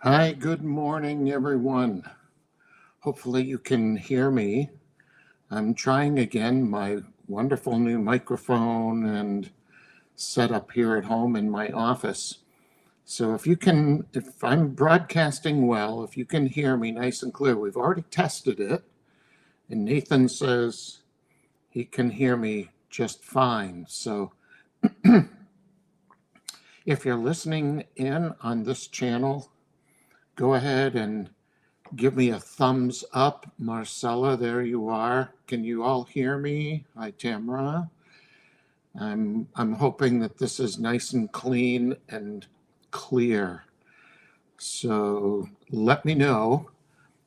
Hi, good morning, everyone. Hopefully, you can hear me. I'm trying again my wonderful new microphone and setup here at home in my office. So, if I'm broadcasting well, if you can hear me nice and clear, we've already tested it, and Nathan says he can hear me just fine. So, if you're listening in on this channel, go ahead and give me a thumbs up. Marcella, there you are. Can you all hear me? Hi, Tamara. I'm hoping that this is nice and clean and clear. So let me know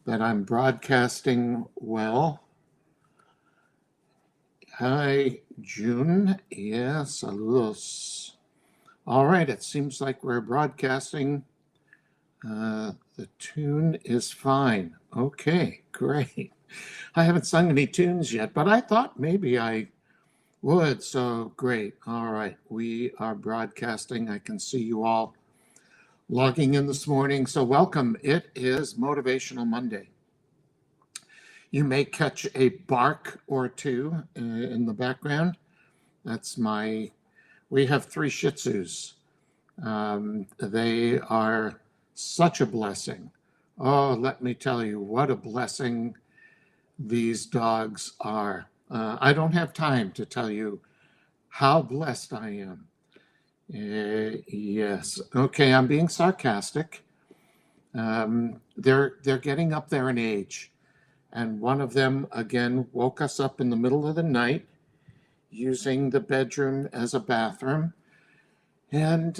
that I'm broadcasting well. Hi, June. Yes, saludos. All right, it seems like we're broadcasting. The tune is fine. Okay, great. I haven't sung any tunes yet, but I thought maybe I would. So great. All right. We are broadcasting. I can see you all logging in this morning. So welcome. It is Motivational Monday. You may catch a bark or two in the background. We have 3 Shih Tzus. They are such a blessing. Oh, let me tell you, what a blessing these dogs are. I don't have time to tell you how blessed I am. Yes. Okay, I'm being sarcastic. They're getting up there in age, and one of them again woke us up in the middle of the night, using the bedroom as a bathroom, and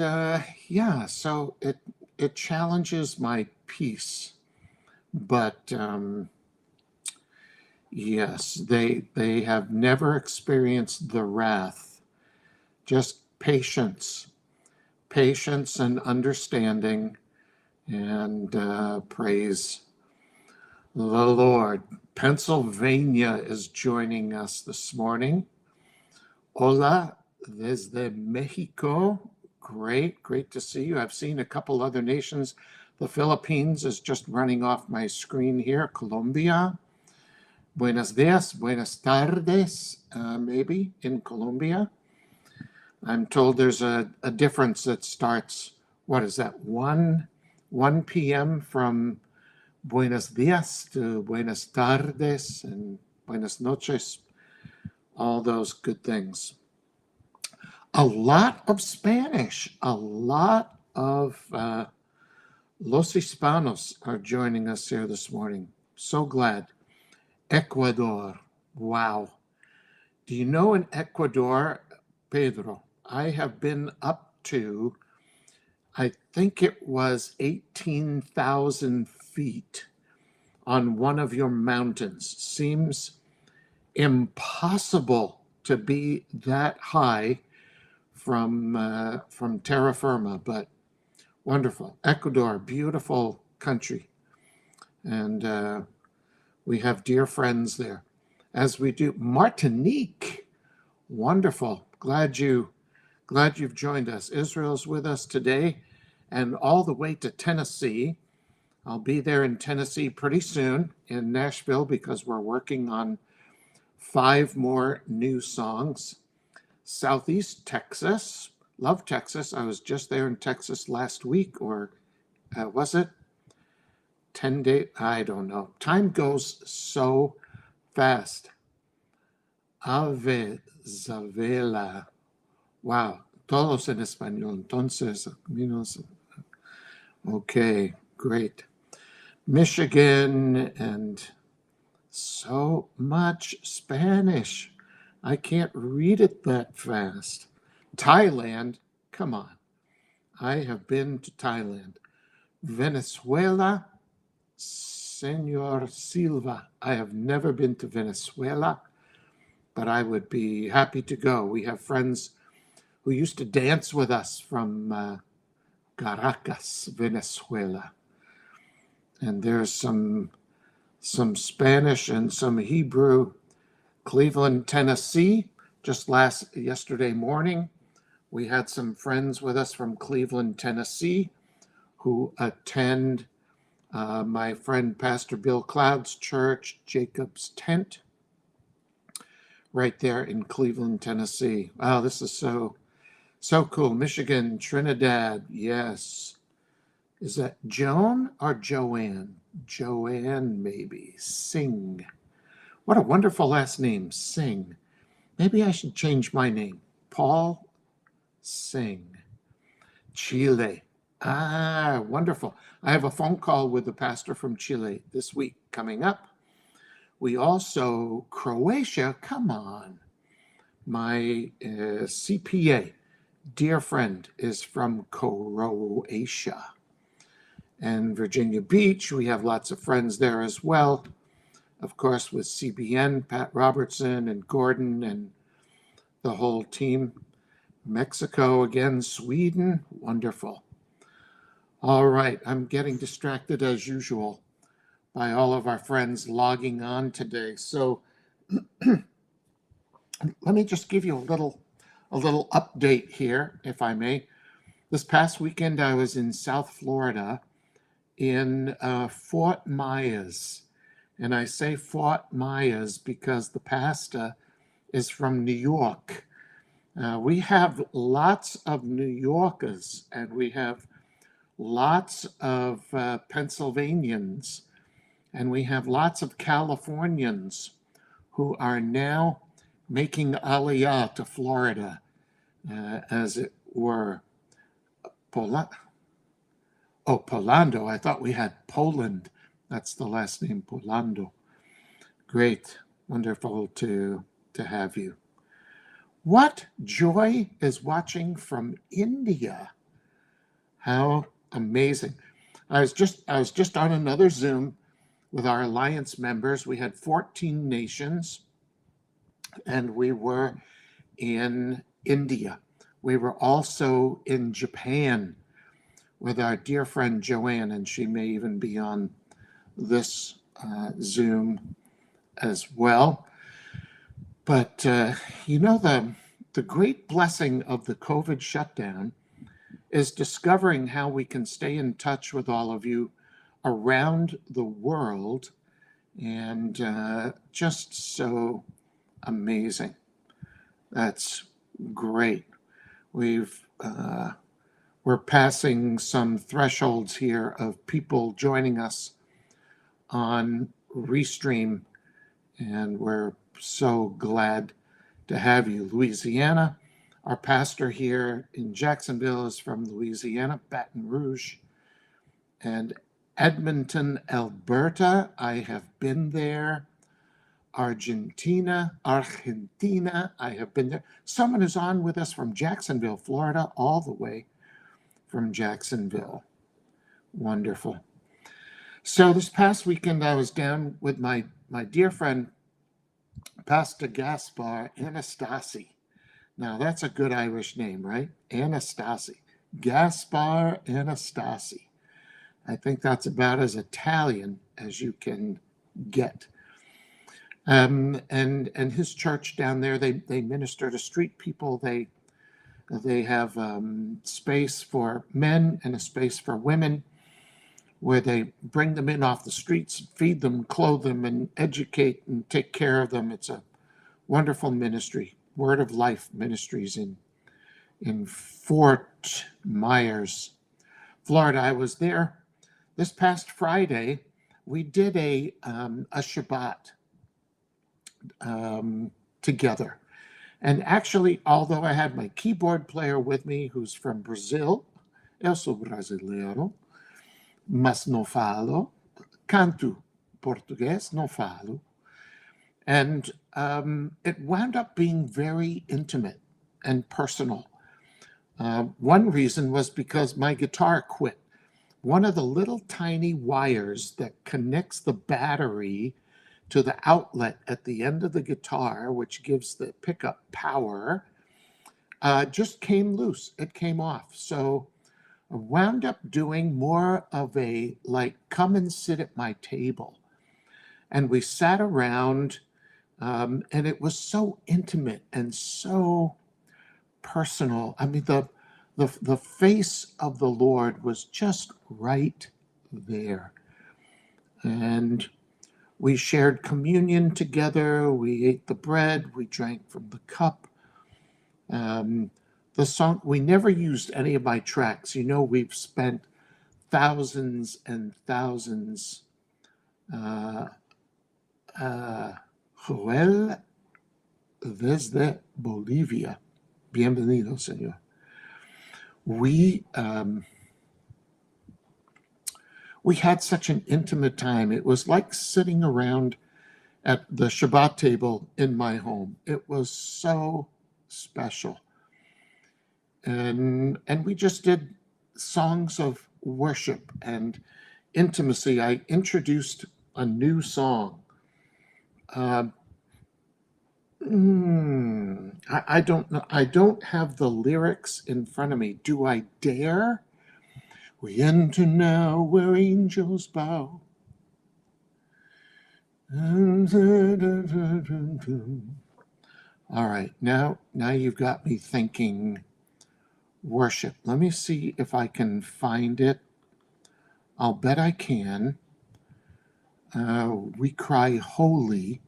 yeah, so it challenges my peace, but yes, they have never experienced the wrath, just patience and understanding, and praise the Lord. Pennsylvania is joining us this morning. Hola desde Mexico. Great to see you. I've seen a couple other nations. The Philippines is just running off my screen here. Colombia. Buenos dias, buenas tardes, maybe in Colombia. I'm told there's a difference that starts, what is that, 1 p.m. from buenos dias to buenas tardes and buenas noches, all those good things. A lot of Spanish, a lot of Los Hispanos are joining us here this morning. So glad. Ecuador, wow. Do you know in Ecuador, Pedro, I have been up to, I think it was 18,000 feet on one of your mountains. Seems impossible to be that high from terra firma, but wonderful. Ecuador, beautiful country, and we have dear friends there, as we do. Martinique, wonderful. Glad you've joined us. Israel's with us today, and all the way to Tennessee. I'll be there in Tennessee pretty soon, in Nashville, because we're working on 5 more new songs. Southeast Texas, love Texas. I was just there in Texas last week, or was it 10 days? I don't know. Time goes so fast. Ave Zavela. Wow, todos en español. Entonces, okay, great. Michigan, and so much Spanish. I can't read it that fast. Thailand, come on. I have been to Thailand. Venezuela, Senor Silva. I have never been to Venezuela, but I would be happy to go. We have friends who used to dance with us from Caracas, Venezuela. And there's some Spanish and some Hebrew. Cleveland, Tennessee, just yesterday morning, we had some friends with us from Cleveland, Tennessee, who attend my friend Pastor Bill Cloud's church, Jacob's Tent, right there in Cleveland, Tennessee. Wow, this is so cool. Michigan, Trinidad, yes. Is that Joan or Joanne? Joanne, maybe. Singh. What a wonderful last name, Singh. Maybe I should change my name. Paul Singh. Chile. Ah, wonderful. I have a phone call with the pastor from Chile this week coming up. We also, Croatia, come on. My CPA, dear friend, is from Croatia. And Virginia Beach, we have lots of friends there as well. Of course, with CBN, Pat Robertson and Gordon and the whole team. Mexico again, Sweden, wonderful. All right, I'm getting distracted as usual by all of our friends logging on today. So let me just give you a little update here, if I may. This past weekend, I was in South Florida in Fort Myers. And I say Fort Myers because the pastor is from New York. We have lots of New Yorkers, and we have lots of Pennsylvanians, and we have lots of Californians who are now making aliyah to Florida, as it were. Polando. I thought we had Poland. That's the last name, Polando. Great. Wonderful to have you. What joy is watching from India. How amazing. I was just on another Zoom with our alliance members. We had 14 nations, and we were in India. We were also in Japan with our dear friend Joanne, and she may even be on this Zoom as well. But the great blessing of the COVID shutdown is discovering how we can stay in touch with all of you around the world, and just so amazing. That's great. We're passing some thresholds here of people joining us on Restream, and we're so glad to have you. Louisiana, our pastor here in Jacksonville is from Louisiana, Baton Rouge, and Edmonton, Alberta. I have been there. Argentina, I have been there. Someone is on with us from Jacksonville, Florida, all the way from Jacksonville. Wonderful. So this past weekend, I was down with my dear friend, Pastor Gaspar Anastasi. Now, that's a good Irish name, right? Anastasi. Gaspar Anastasi. I think that's about as Italian as you can get. And his church down there, they minister to street people. They have space for men and a space for women, where they bring them in off the streets, feed them, clothe them, and educate and take care of them. It's a wonderful ministry, Word of Life Ministries in Fort Myers, Florida. I was there this past Friday. We did a Shabbat together. And actually, although I had my keyboard player with me, who's from Brazil, eu sou brasileiro, mas não falo, canto português, não falo. And it wound up being very intimate and personal. One reason was because my guitar quit. One of the little tiny wires that connects the battery to the outlet at the end of the guitar, which gives the pickup power, just came loose. It came off. So I wound up doing more of a, like, come and sit at my table. And we sat around, and it was so intimate and so personal. I mean, The face of the Lord was just right there. And we shared communion together. We ate the bread. We drank from the cup. The song, we never used any of my tracks. You know, we've spent thousands and thousands. Joel desde Bolivia. Bienvenido, señor. We had such an intimate time. It was like sitting around at the Shabbat table in my home. It was so special. And we just did songs of worship and intimacy. I introduced a new song. I don't know. I don't have the lyrics in front of me. Do I dare? We enter now where angels bow. All right, now you've got me thinking worship. Let me see if I can find it. I'll bet I can. We Cry Holy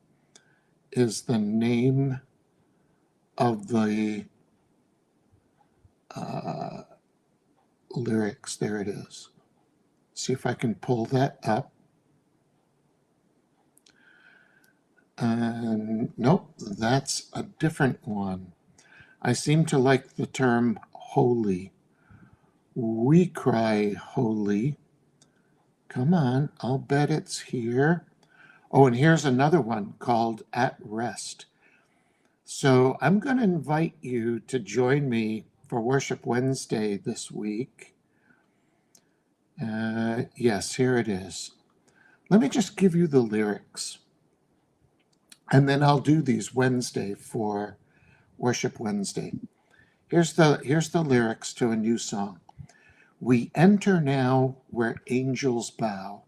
is the name of the lyrics. There it is. See if I can pull that up. Nope, that's a different one. I seem to like the term holy. We cry holy. Come on, I'll bet it's here. Oh, and here's another one called At Rest. So I'm going to invite you to join me for Worship Wednesday this week. Yes, here it is. Let me just give you the lyrics. And then I'll do these Wednesday for Worship Wednesday. Here's the lyrics to a new song. We enter now where angels bow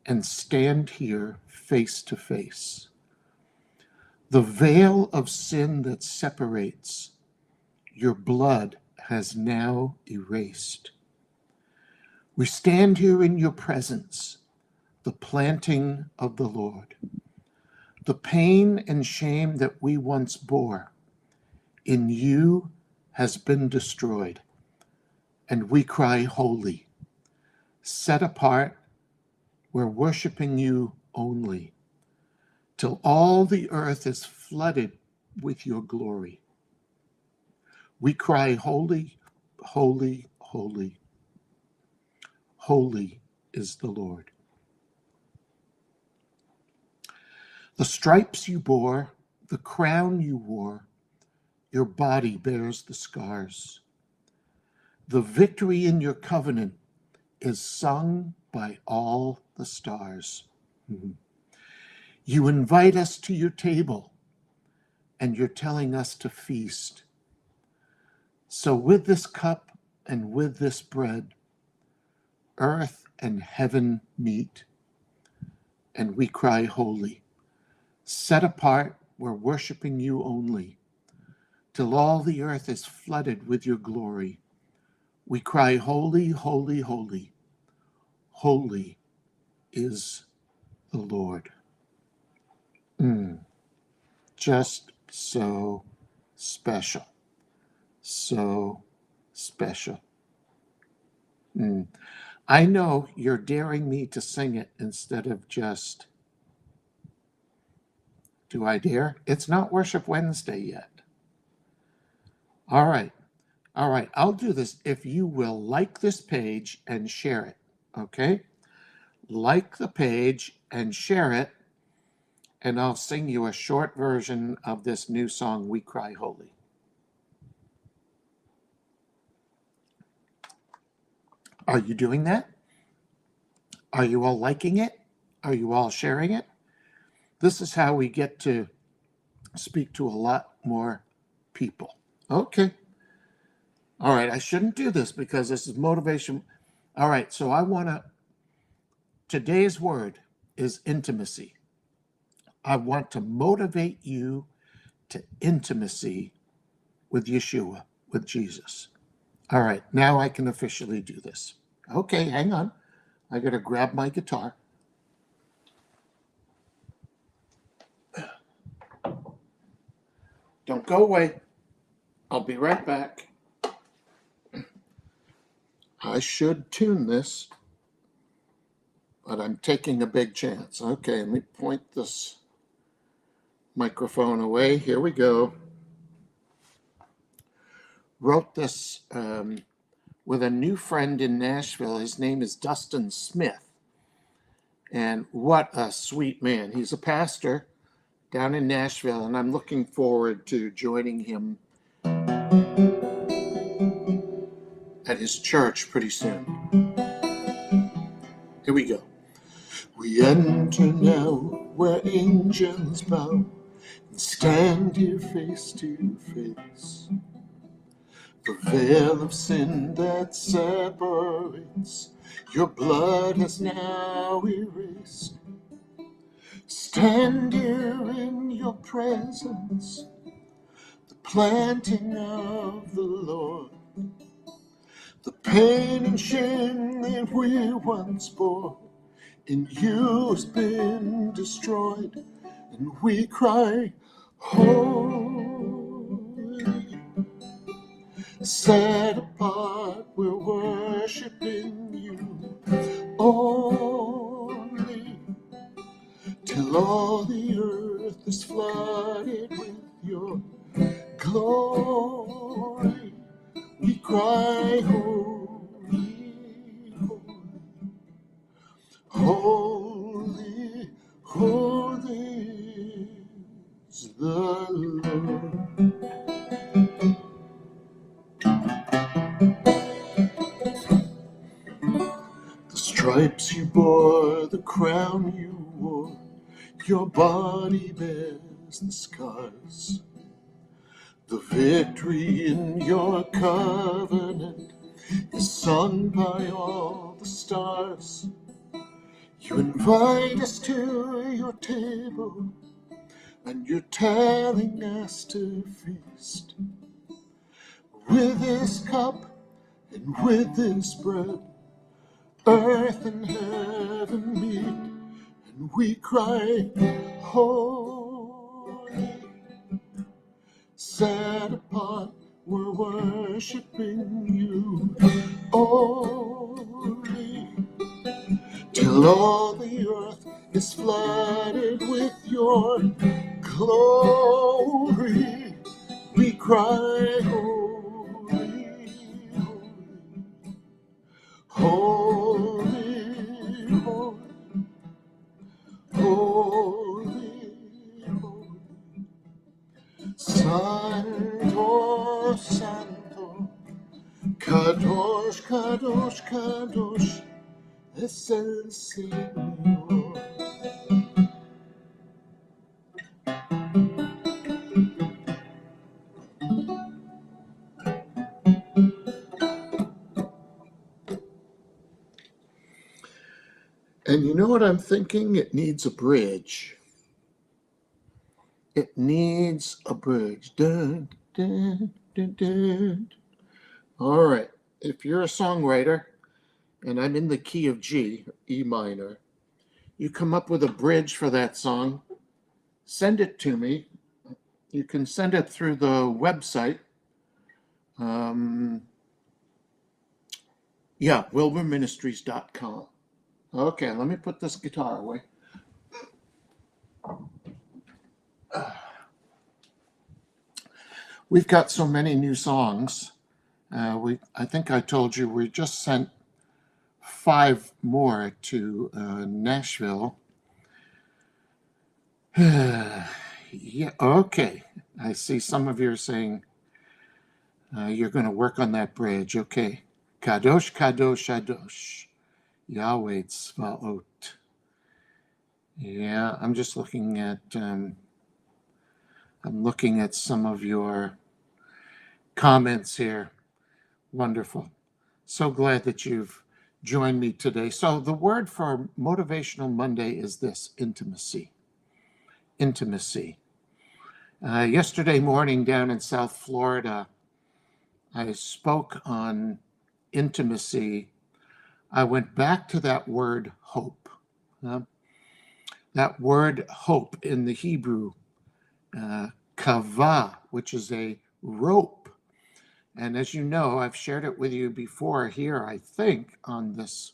and stand here face to face. The veil of sin that separates, your blood has now erased. We stand here in your presence, the planting of the Lord. The pain and shame that we once bore in you has been destroyed, and we cry holy, set apart, we're worshiping you only, till all the earth is flooded with your glory. We cry holy, holy, holy. Holy is the Lord. The stripes you bore, the crown you wore, your body bears the scars. The victory in your covenant is sung by all the stars. You invite us to your table, and you're telling us to feast. So with this cup and with this bread, earth and heaven meet, and we cry holy. Set apart, we're worshiping you only, till all the earth is flooded with your glory. We cry holy, holy, holy. Holy is the Lord. Just so special. So special. I know you're daring me to sing it instead of just, do I dare? It's not Worship Wednesday yet. All right, I'll do this if you will like this page and share it, okay? Like the page and share it, and I'll sing you a short version of this new song, We Cry Holy. Are you doing that? Are you all liking it? Are you all sharing it? This is how we get to speak to a lot more people. Okay. All right, I shouldn't do this because this is motivation. All right, so today's word is intimacy. I want to motivate you to intimacy with Yeshua, with Jesus. All right, now I can officially do this. Okay, hang on. I got to grab my guitar. Don't go away. I'll be right back. I should tune this, but I'm taking a big chance. Okay, let me point this microphone away. Here we go. Wrote this with a new friend in Nashville. His name is Dustin Smith. And what a sweet man. He's a pastor down in Nashville, and I'm looking forward to joining him at his church pretty soon. Here we go. We enter now where angels bow and stand here face to face. The veil of sin that separates, your blood has now erased. Stand here in your presence, the planting of the Lord. The pain and shame that we once bore in you has been destroyed, and we cry, holy. Set apart, we're worshiping you only, till all the earth is flooded with your glory. We cry, holy, holy, holy is the Lord. The stripes you bore, the crown you wore, your body bears the scars. The victory in your covenant is sung by all the stars. You invite us to your table, and you're telling us to feast. With this cup and with this bread, earth and heaven meet, and we cry, holy. Set apart, we're worshiping you only, till all the earth is flooded with your glory. We cry, holy, holy, holy, holy, holy. Santo, Santo, Kadosh, Kadosh, Kadosh, es el Señor. And you know what I'm thinking? It needs a bridge. It needs a bridge. Dun, dun, dun, dun. All right. If you're a songwriter, and I'm in the key of G, E minor, you come up with a bridge for that song, send it to me. You can send it through the website. wilburministries.com. Okay, let me put this guitar away. We've got so many new songs. I think I told you we just sent 5 more to Nashville. Yeah, okay. I see some of you are saying you're going to work on that bridge. Okay. Kadosh, Kadosh, Kadosh. Yahweh Tzvaot. Yeah, I'm just looking at some of your comments here. Wonderful. So glad that you've joined me today. So the word for Motivational Monday is this: intimacy. Intimacy. Yesterday morning down in South Florida, I spoke on intimacy, I went back to that word hope. Uh, that word hope in the Hebrew, kavah, which is a rope. And as you know, I've shared it with you before here, I think, on this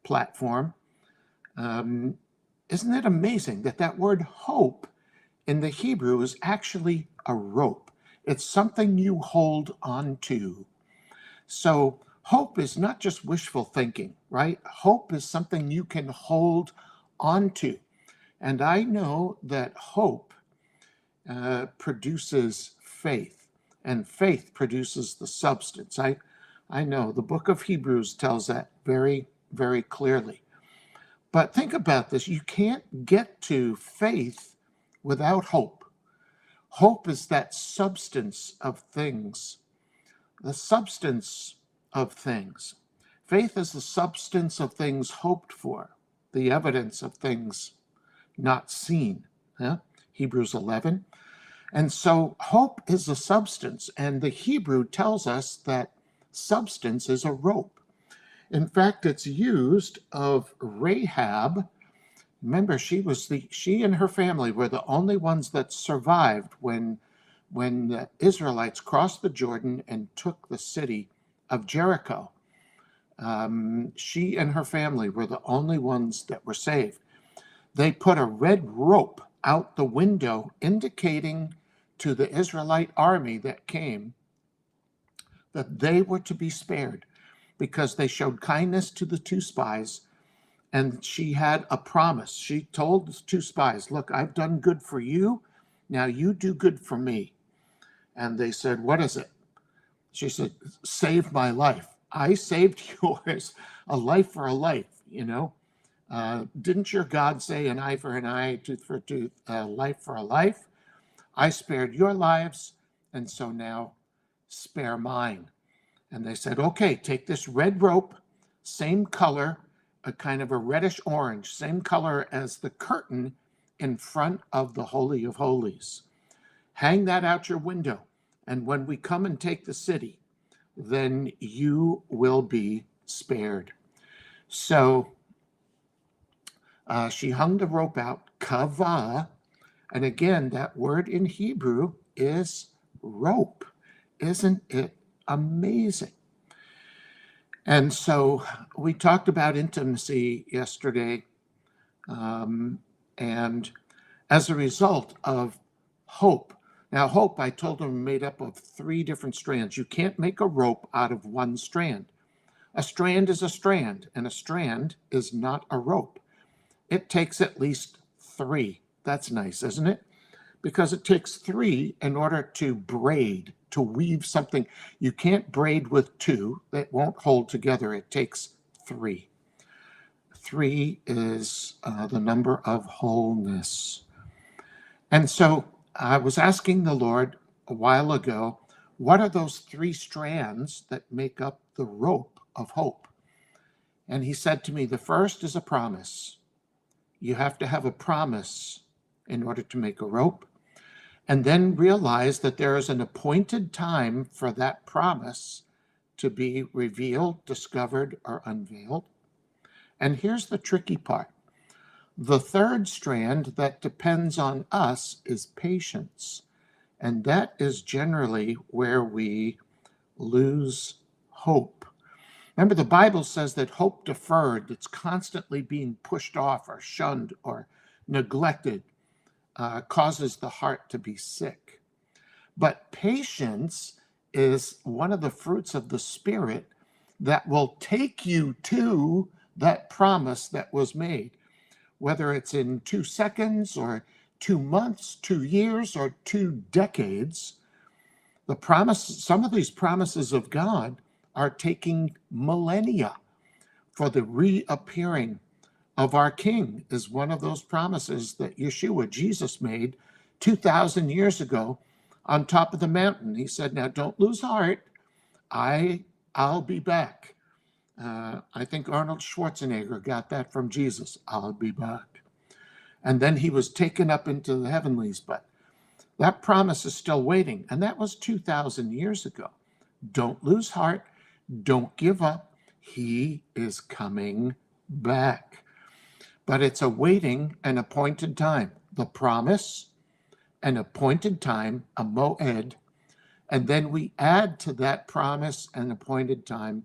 platform. Isn't it amazing that that word hope in the Hebrew is actually a rope? It's something you hold on to. So hope is not just wishful thinking, right? Hope is something you can hold on to. And I know that hope produces faith, and faith produces the substance. I know the book of Hebrews tells that very, very clearly. But think about this. You can't get to faith without hope. Hope is that substance of things, the substance of things. Faith is the substance of things hoped for, the evidence of things not seen. Hebrews 11. And so hope is a substance, and the Hebrew tells us that substance is a rope. In fact, it's used of Rahab. Remember, she and her family were the only ones that survived when the Israelites crossed the Jordan and took the city of Jericho. She and her family were the only ones that were saved. They put a red rope out the window, indicating to the Israelite army that came that they were to be spared because they showed kindness to the two spies. And she had a promise. She told the two spies, look, I've done good for you. Now you do good for me. And they said, what is it? She said, save my life. I saved yours. A life for a life, you know. Didn't your God say an eye for an eye, tooth for a tooth, life for a life? I spared your lives, and so now spare mine. And they said, okay, take this red rope, same color, a kind of a reddish orange, same color as the curtain in front of the Holy of Holies. Hang that out your window, and when we come and take the city, then you will be spared. So she hung the rope out, kavah, and again, that word in Hebrew is rope. Isn't it amazing? And so we talked about intimacy yesterday, and as a result of hope. Now, hope, I told them, made up of 3 different strands. You can't make a rope out of one strand. A strand is a strand, and a strand is not a rope. It takes at least 3. That's nice, isn't it? Because it takes 3 in order to braid, to weave something. You can't braid with 2. That won't hold together. It takes 3. 3 is the number of wholeness. And so I was asking the Lord a while ago, what are those 3 strands that make up the rope of hope? And he said to me, the first is a promise. You have to have a promise in order to make a rope. And then realize that there is an appointed time for that promise to be revealed, discovered, or unveiled. And here's the tricky part. The third strand that depends on us is patience. And that is generally where we lose hope. Remember, the Bible says that hope deferred, that's constantly being pushed off or shunned or neglected, causes the heart to be sick. But patience is one of the fruits of the Spirit that will take you to that promise that was made, whether it's in 2 seconds or 2 months, 2 years, or 2 decades. The promise, some of these promises of God are taking millennia. For the reappearing of our King is one of those promises that Yeshua, Jesus, made 2,000 years ago on top of the mountain. He said, now don't lose heart. I'll be back. I think Arnold Schwarzenegger got that from Jesus. I'll be back. And then he was taken up into the heavenlies, but that promise is still waiting. And that was 2,000 years ago. Don't lose heart. Don't give up. He is coming back. But it's awaiting an appointed time. The promise, an appointed time, a moed, and then we add to that promise and appointed time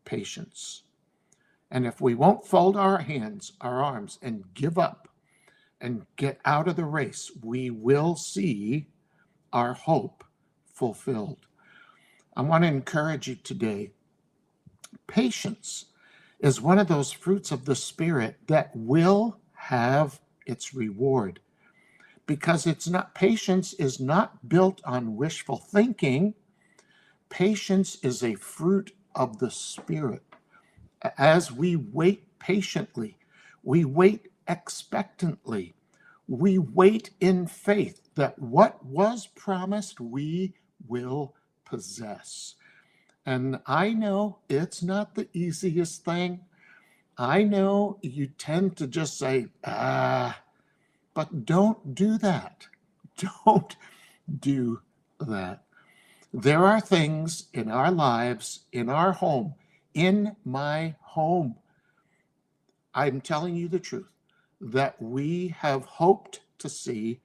patience. And if we won't fold our hands, our arms, and give up and get out of the race, we will see our hope fulfilled. I want to encourage you today. Patience is one of those fruits of the Spirit that will have its reward, because patience is not built on wishful thinking. Patience is a fruit of the Spirit. As we wait patiently, we wait expectantly, we wait in faith that what was promised we will possess. And I know it's not the easiest thing. I know you tend to just say, but don't do that. Don't do that. There are things in our lives, in our home, in my home, I'm telling you the truth, that we have hoped to see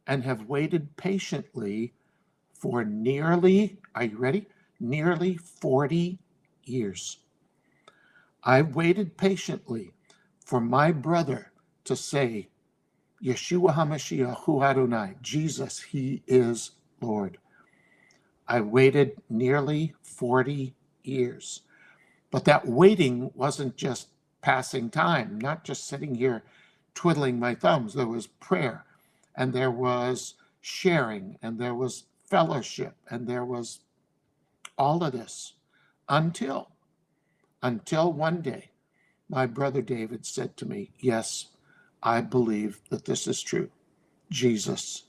and have waited patiently for nearly, are you ready? Nearly 40 years. I've waited patiently for my brother to say, Yeshua HaMashiach Hu Adonai, Jesus, he is Lord. I waited nearly 40 years. But that waiting wasn't just passing time, not just sitting here twiddling my thumbs. There was prayer, and there was sharing, and there was fellowship, and there was all of this until one day my brother David said to me, yes, I believe that this is true. Jesus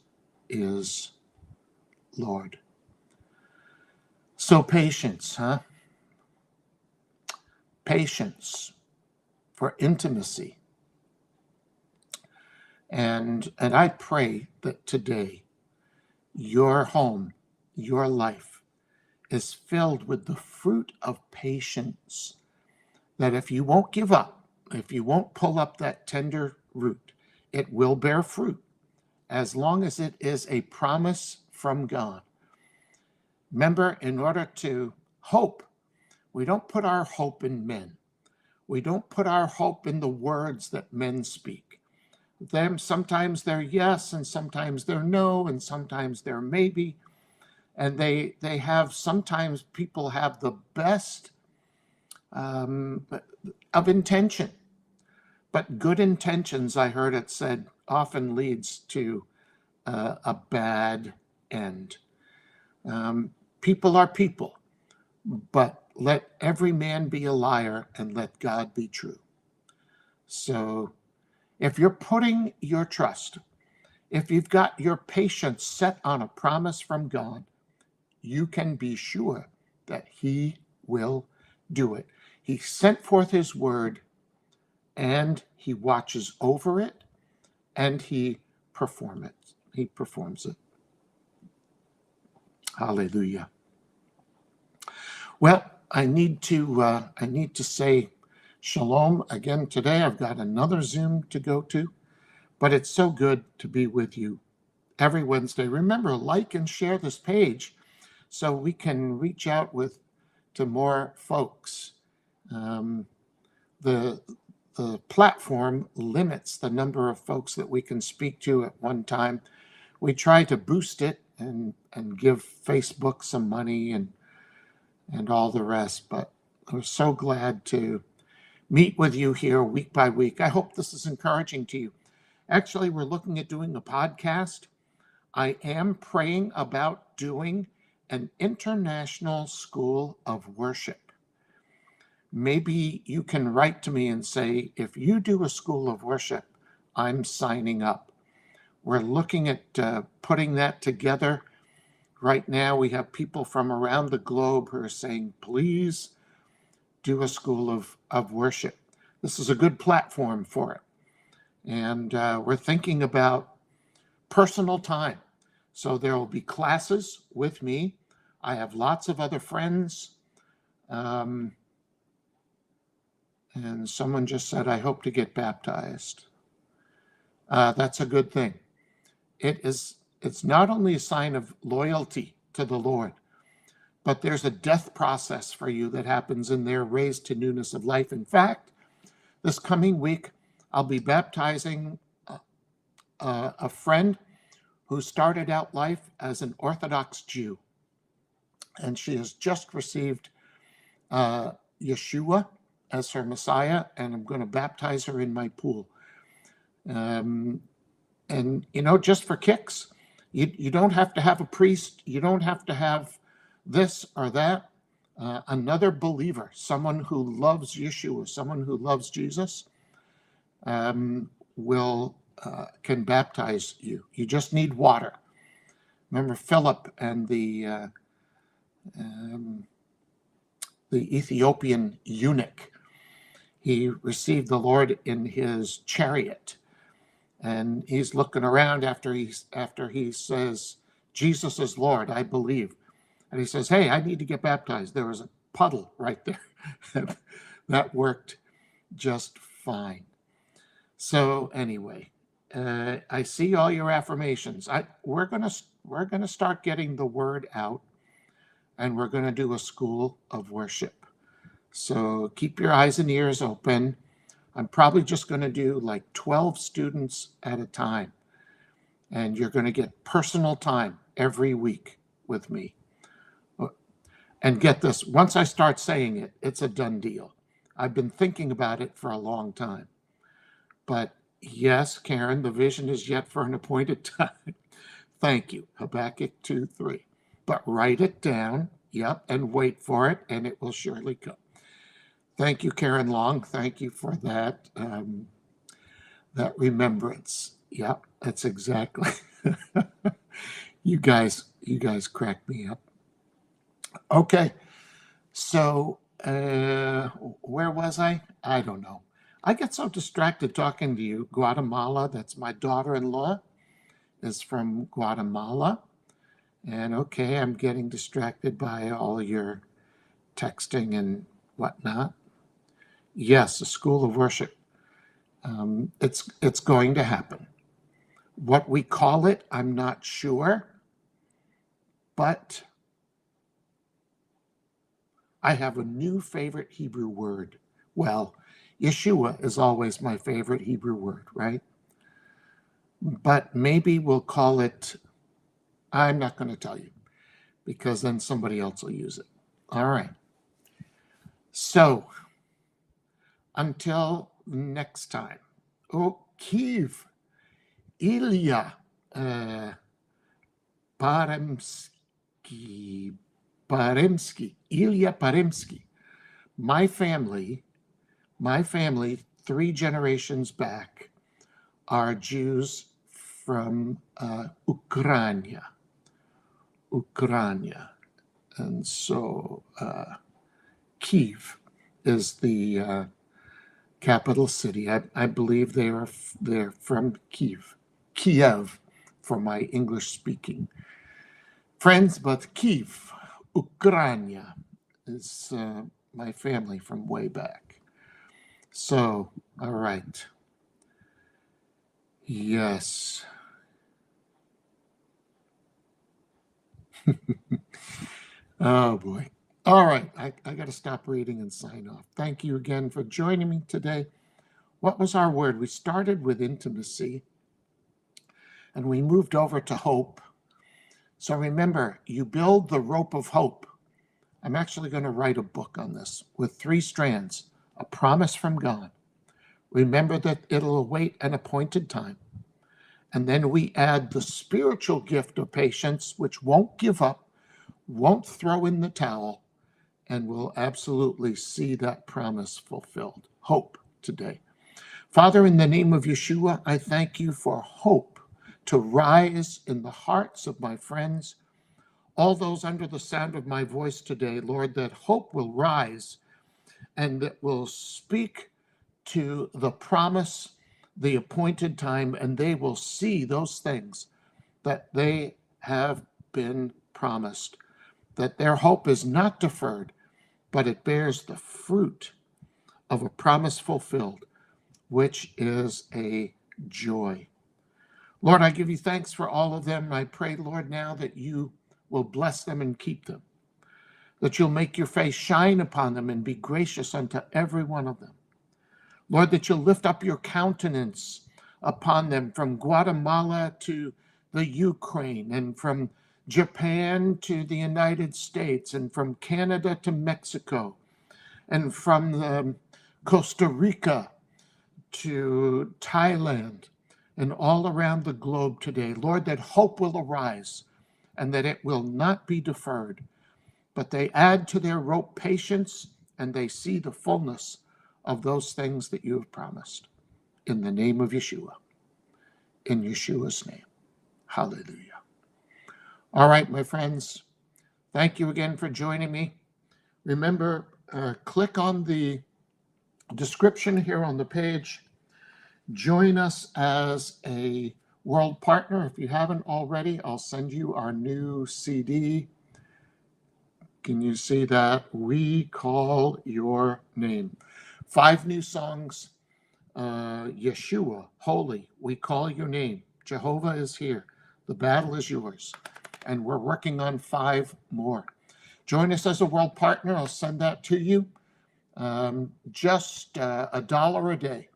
is Lord. So patience, Patience for intimacy. And I pray that today your home, your life is filled with the fruit of patience, that if you won't give up, if you won't pull up that tender root, it will bear fruit as long as it is a promise from God. Remember, in order to hope, we don't put our hope in men. We don't put our hope in the words that men speak. Sometimes they're yes, and sometimes they're no, and sometimes they're maybe. And they have, sometimes people have the best of intention. But good intentions, I heard it said, often leads to a bad end. People are people, but let every man be a liar and let God be true. So if you're putting your trust, if you've got your patience set on a promise from God, you can be sure that he will do it. He sent forth his word, and he watches over it, and he performs it. He performs it. Hallelujah. Well, I need to say shalom again today. I've got another Zoom to go to, but it's so good to be with you every Wednesday. Remember, like and share this page so we can reach out to more folks. The platform limits the number of folks that we can speak to at one time. We try to boost it and give Facebook some money and all the rest, but we're so glad to meet with you here week by week. I hope this is encouraging to you. Actually, we're looking at doing a podcast. I am praying about doing an international school of worship. Maybe you can write to me and say, if you do a school of worship, I'm signing up. We're looking at putting that together. Right now, we have people from around the globe who are saying, please do a school of worship. This is a good platform for it. And we're thinking about personal time. So there will be classes with me I have lots of other friends. And someone just said, I hope to get baptized. That's a good thing. It's not only a sign of loyalty to the Lord, but there's a death process for you that happens in there, raised to newness of life. In fact, this coming week, I'll be baptizing a friend who started out life as an Orthodox Jew. And she has just received Yeshua as her Messiah, and I'm going to baptize her in my pool. And, just for kicks, you don't have to have a priest. You don't have to have this or that. Another believer, someone who loves Yeshua, someone who loves Jesus, can baptize you. You just need water. Remember Philip and the Ethiopian eunuch. He received the Lord in his chariot, and he's looking around after he says, Jesus is Lord, I believe. And he says, hey, I need to get baptized. There was a puddle right there. That worked just fine. So anyway, I see all your affirmations. We're gonna start getting the word out, and we're gonna do a school of worship. So keep your eyes and ears open. I'm probably just gonna do like 12 students at a time, and you're gonna get personal time every week with me. And get this, once I start saying it, it's a done deal. I've been thinking about it for a long time. But yes, Karen, the vision is yet for an appointed time. Thank you, Habakkuk 2:3. But write it down, yep, and wait for it, and it will surely come. Thank you, Karen Long. Thank you for that, that remembrance. Yep, that's exactly. You guys crack me up. Okay, so where was I? I don't know. I get so distracted talking to you. Guatemala, that's my daughter-in-law, is from Guatemala. And okay, I'm getting distracted by all your texting and whatnot. Yes, a school of worship. It's going to happen. What we call it, I'm not sure, but I have a new favorite Hebrew word. Well, Yeshua is always my favorite Hebrew word, right? But maybe we'll call it, I'm not going to tell you, because then somebody else will use it. All right. So, until next time. Oh, Kiev, Ilya Paremsky, Ilya Paremsky. My family, 3 generations back, are Jews from Ukraine. And so Kiev is the capital city. I believe they're from Kiev for my English speaking friends, but Kiev, Ukraine is my family from way back. So, all right. Yes. Oh boy. All right. I got to stop reading and sign off. Thank you again for joining me today. What was our word? We started with intimacy and we moved over to hope. So remember, you build the rope of hope. I'm actually going to write a book on this with 3 strands, a promise from God. Remember that it'll await an appointed time. And then we add the spiritual gift of patience, which won't give up, won't throw in the towel, and will absolutely see that promise fulfilled. Hope today. Father, in the name of Yeshua, I thank you for hope to rise in the hearts of my friends, all those under the sound of my voice today, Lord, that hope will rise and that will speak to the promise, the appointed time, and they will see those things that they have been promised that their hope is not deferred, but it bears the fruit of a promise fulfilled, which is a joy. Lord, I give you thanks for all of them. I pray, Lord, now that you will bless them and keep them, that you'll make your face shine upon them and be gracious unto every one of them. Lord, that you'll lift up your countenance upon them from Guatemala to the Ukraine, and from Japan to the United States, and from Canada to Mexico, and from Costa Rica to Thailand, and all around the globe today. Lord, that hope will arise and that it will not be deferred, but they add to their rope patience and they see the fullness of those things that you have promised. In the name of Yeshua, in Yeshua's name. Hallelujah. All right, my friends, thank you again for joining me. Remember, click on the description here on the page. Join us as a world partner. If you haven't already, I'll send you our new CD. Can you see that? We Call Your Name. 5 new songs. Yeshua, Holy, We Call Your Name. Jehovah is here. The battle is yours. And we're working on 5 more. Join us as a world partner. I'll send that to you. Just $1 a day.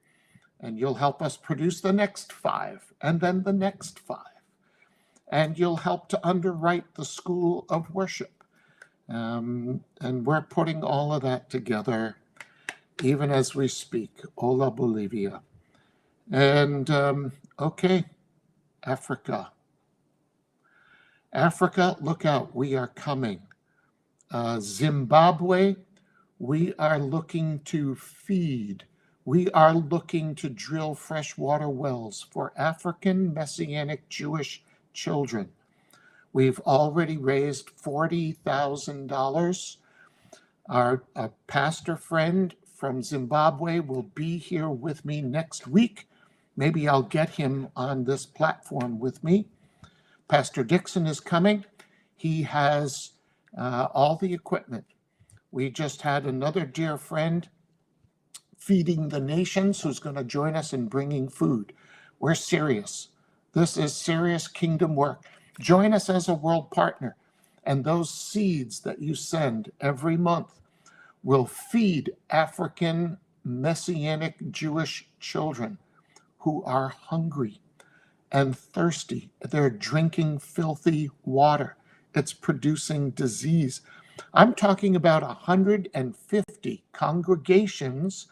And you'll help us produce the next 5, and then the next 5. And you'll help to underwrite the School of Worship. And we're putting all of that together, even as we speak. Hola, Bolivia. And, okay, Africa. Africa, look out, we are coming. Zimbabwe, we are looking to feed. We are looking to drill freshwater wells for African Messianic Jewish children. We've already raised $40,000. Our pastor friend from Zimbabwe will be here with me next week. Maybe I'll get him on this platform with me. Pastor Dixon is coming. He has all the equipment. We just had another dear friend, Feeding the Nations, who's going to join us in bringing food. We're serious. This is serious kingdom work. Join us as a world partner, and those seeds that you send every month will feed African Messianic Jewish children who are hungry and thirsty. They're drinking filthy water. It's producing disease. I'm talking about 150 congregations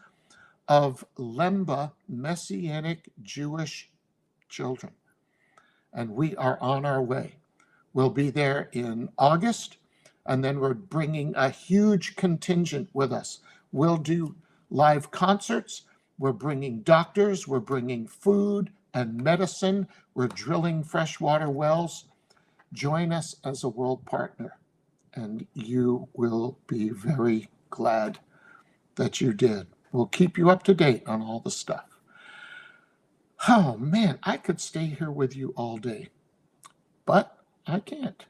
of Lemba Messianic Jewish children. And we are on our way. We'll be there in August, and then we're bringing a huge contingent with us. We'll do live concerts. We're bringing doctors. We're bringing food and medicine. We're drilling freshwater wells. Join us as a world partner, and you will be very glad that you did. We'll keep you up to date on all the stuff. Oh, man, I could stay here with you all day, but I can't.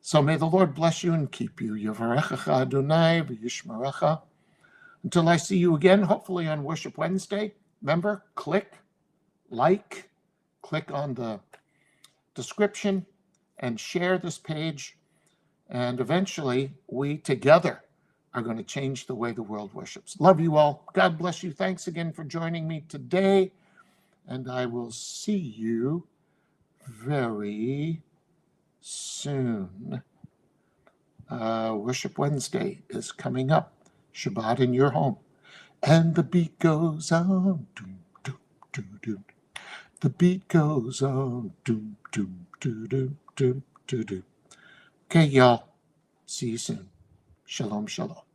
So may the Lord bless you and keep you. Yevarechecha Adonai v'yishmerecha. Until I see you again, hopefully on Worship Wednesday. Remember, click on the description, and share this page. And eventually, we together are going to change the way the world worships. Love you all. God bless you. Thanks again for joining me today. And I will see you very soon. Worship Wednesday is coming up. Shabbat in your home. And the beat goes on. Doom, doom, doom, doom. The beat goes on. Doom, doom, doom, doom, doom, doom, doom. Okay, y'all. See you soon. Shalom, shalom.